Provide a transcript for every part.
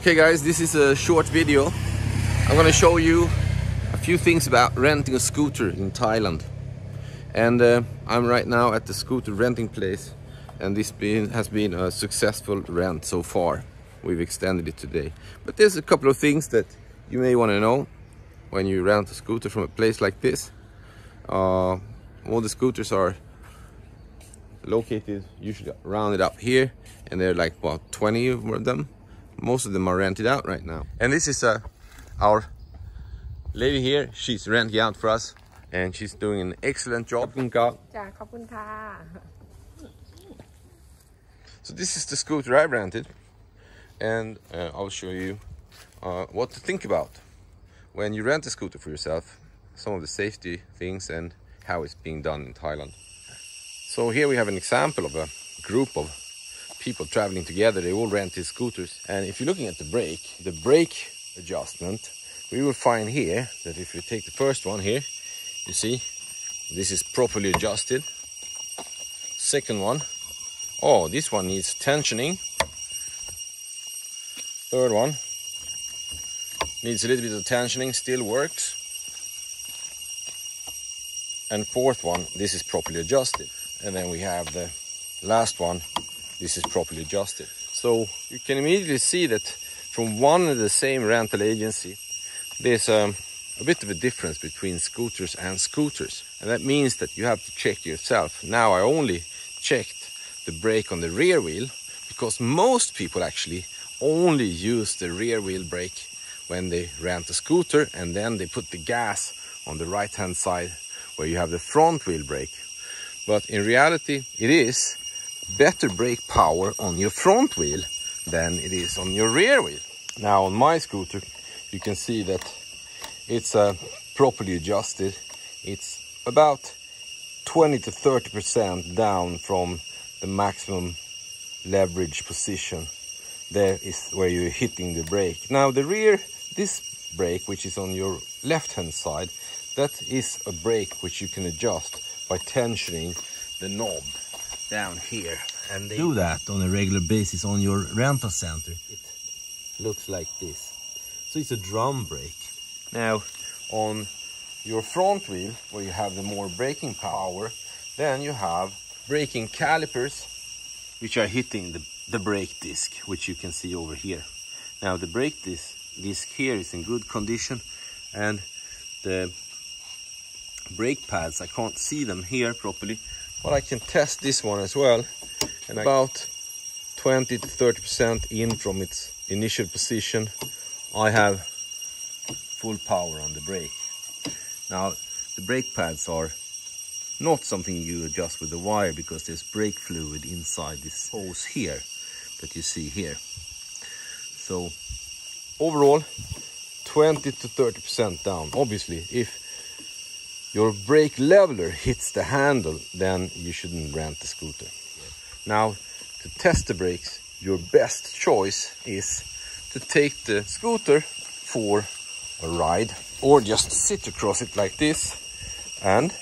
Okay guys, this is a short video. I'm gonna show you a few things about renting a scooter in Thailand. And I'm right now at the scooter renting place, and this has been a successful rent so far. We've extended it today. But there's a couple of things that you may want to know when you rent a scooter from a place like this. All the scooters are located usually rounded up here, and they're like about 20 of them. Most of them are rented out right now. And this is our lady here. She's renting out for us, and she's doing an excellent job. So this is the scooter I rented, and I'll show you what to think about when you rent a scooter for yourself, some of the safety things and how it's being done in Thailand. So here we have an example of a group of people traveling together. They all rent these scooters, and if you're looking at the brake adjustment, we will find here that if you take the first one here, you see this is properly adjusted. Second one, oh, this one needs tensioning. Third one needs a little bit of tensioning, still works. And fourth one, this is properly adjusted. And then we have the last one, this is properly adjusted. So you can immediately see that from one and the same rental agency, there's a bit of a difference between scooters and scooters. And that means that you have to check yourself. Now I only checked the brake on the rear wheel, because most people actually only use the rear wheel brake when they rent a scooter, and then they put the gas on the right hand side where you have the front wheel brake. But in reality, it is better brake power on your front wheel than it is on your rear wheel. Now on my scooter, you can see that it's properly adjusted. It's about 20 to 30% down from the maximum leverage position. There is where you're hitting the brake. Now the rear, this brake, which is on your left hand side, that is a brake which you can adjust by tensioning the knob down here. And they do that on a regular basis on your rental center. It looks like this. So it's a drum brake. Now on your front wheel, where you have the more braking power, then you have braking calipers which are hitting the brake disc, which you can see over here. Now the brake disc here is in good condition, and the brake pads, I can't see them here properly, but I can test this one as well. And about 20 to 30% in from its initial position, I have full power on the brake. Now the brake pads are not something you adjust with the wire, because there's brake fluid inside this hose here that you see here. So overall 20 to 30% down. Obviously if your brake leveler hits the handle, then you shouldn't rent the scooter. Now to test the brakes, your best choice is to take the scooter for a ride, or just sit across it like this, and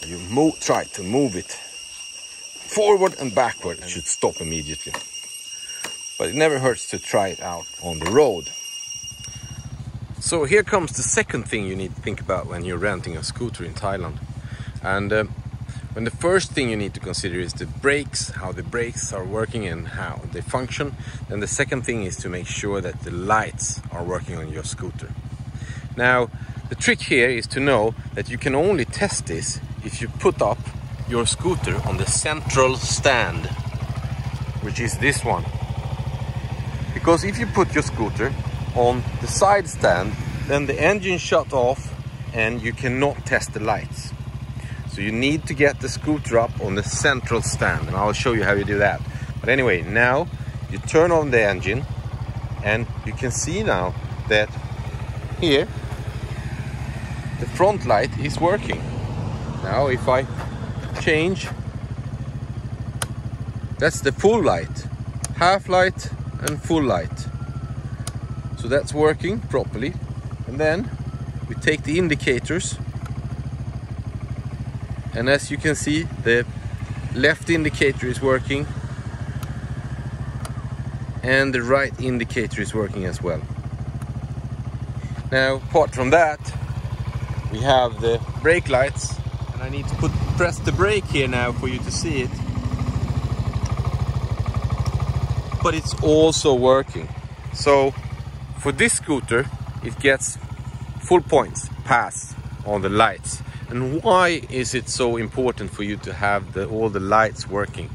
you try to move it forward and backward, and it should stop immediately. But it never hurts to try it out on the road. So here comes the second thing you need to think about when you're renting a scooter in Thailand. And when the first thing you need to consider is the brakes, how the brakes are working and how they function. Then the second thing is to make sure that the lights are working on your scooter. Now the trick here is to know that you can only test this if you put up your scooter on the central stand, which is this one. Because if you put your scooter on the side stand, then the engine shut off and you cannot test the lights. So you need to get the scooter up on the central stand, and I'll show you how you do that. But anyway, now you turn on the engine, and you can see now that here the front light is working. Now if I change, that's the full light, half light and full light. So that's working properly. And then we take the indicators, and as you can see, the left indicator is working, and the right indicator is working as well. Now, apart from that, we have the brake lights, and I need to press the brake here now for you to see it. But it's also working. So for this scooter, it gets full points pass on the lights. And why is it so important for you to have all the lights working?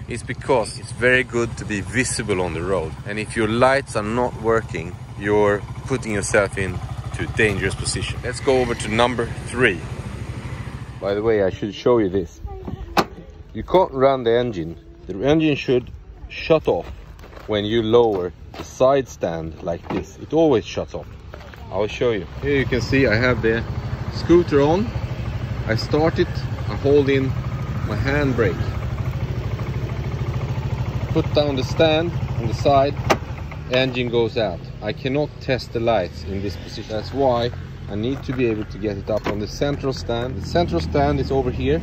It's because it's very good to be visible on the road. And if your lights are not working, you're putting yourself into a dangerous position. Let's go over to number 3. By the way, I should show you this. You can't run the engine. The engine should shut off when you lower the side stand like this. It always shuts off. I will show you. Here you can see I have the scooter on. I start it, I hold in my handbrake. Put down the stand on the side, engine goes out. I cannot test the lights in this position. That's why I need to be able to get it up on the central stand. The central stand is over here.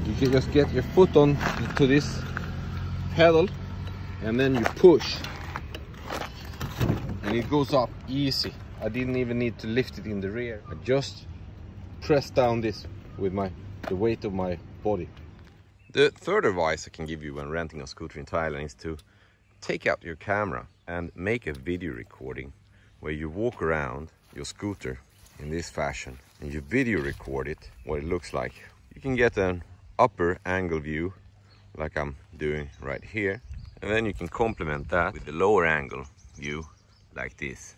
You can just get your foot on to this pedal and then you push and it goes up easy. I didn't even need to lift it in the rear. I just press down this with the weight of my body. The third advice I can give you when renting a scooter in Thailand is to take out your camera and make a video recording where you walk around your scooter in this fashion and you video record it, what it looks like. You can get an upper angle view like I'm doing right here, and then you can complement that with the lower angle view like this.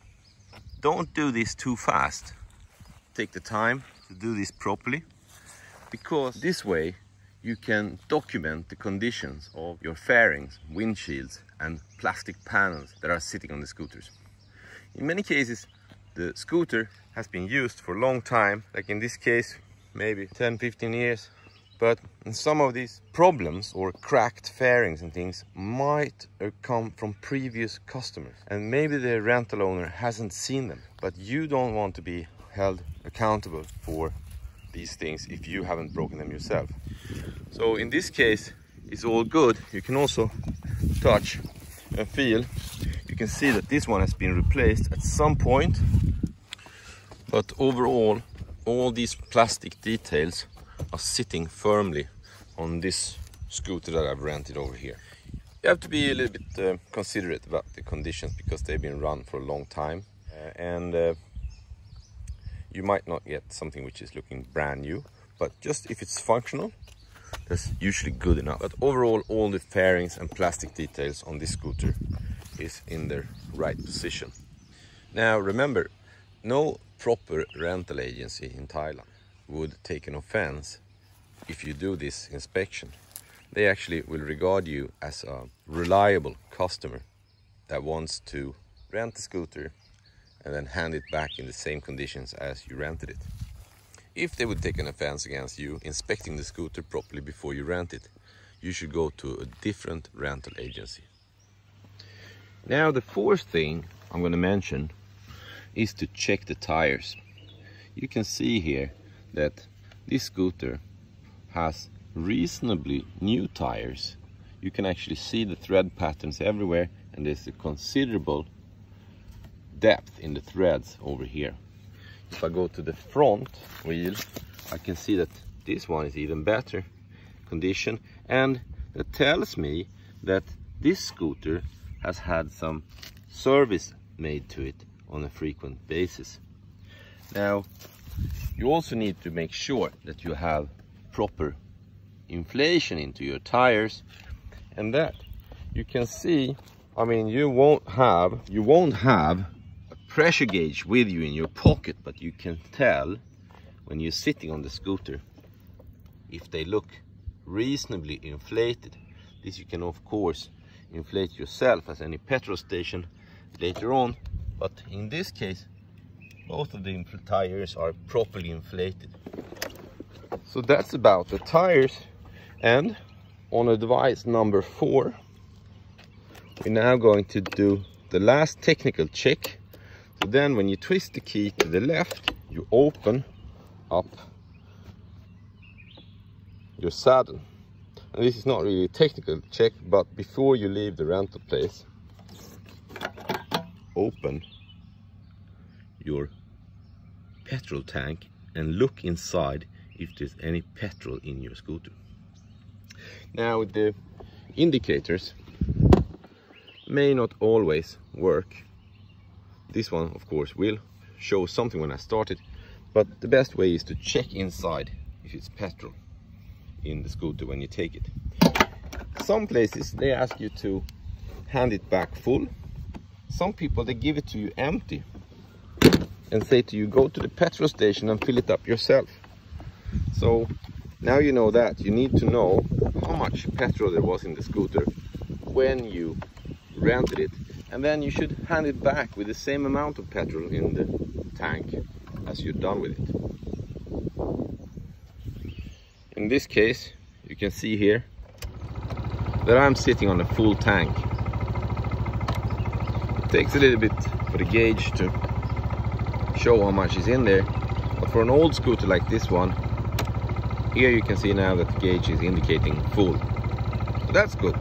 Don't do this too fast. Take the time to do this properly, because this way you can document the conditions of your fairings, windshields and plastic panels that are sitting on the scooters. In many cases the scooter has been used for a long time, like in this case maybe 10-15 years, but some of these problems or cracked fairings and things might come from previous customers, and maybe the rental owner hasn't seen them, but you don't want to be held accountable for these things if you haven't broken them yourself. So in this case it's all good. You can also touch and feel. You can see that this one has been replaced at some point, but overall all these plastic details are sitting firmly on this scooter that I've rented over here. You have to be a little bit considerate about the conditions, because they've been run for a long time, and you might not get something which is looking brand new, but just if it's functional, that's usually good enough. But overall, all the fairings and plastic details on this scooter is in their right position. Now remember, no proper rental agency in Thailand would take an offense if you do this inspection. They actually will regard you as a reliable customer that wants to rent the scooter and then hand it back in the same conditions as you rented it. If they would take an offense against you inspecting the scooter properly before you rent it, you should go to a different rental agency. Now the fourth thing I'm going to mention is to check the tires. You can see here that this scooter has reasonably new tires. You can actually see the thread patterns everywhere, and there's a considerable depth in the threads over here. If I go to the front wheel, I can see that this one is even better condition, and that tells me that this scooter has had some service made to it on a frequent basis. Now you also need to make sure that you have proper inflation into your tires, and that you can see, I mean, you won't have a pressure gauge with you in your pocket, but you can tell when you're sitting on the scooter if they look reasonably inflated. This you can of course inflate yourself as any petrol station later on, but in this case both of the tires are properly inflated. So that's about the tires. And on advice number 4, we're now going to do the last technical check. So then when you twist the key to the left, you open up your saddle. And this is not really a technical check, but before you leave the rental place, open your petrol tank and look inside if there's any petrol in your scooter. Now the indicators may not always work. This one of course will show something when I started, but the best way is to check inside if it's petrol in the scooter when you take it. Some places they ask you to hand it back full. Some people they give it to you empty and say to you, go to the petrol station and fill it up yourself. So now you know that. You need to know how much petrol there was in the scooter when you rented it, and then you should hand it back with the same amount of petrol in the tank as you're done with it. In this case, you can see here that I'm sitting on a full tank. It takes a little bit for the gauge to show how much is in there, but for an old scooter like this one, here you can see now that the gauge is indicating full. So that's good.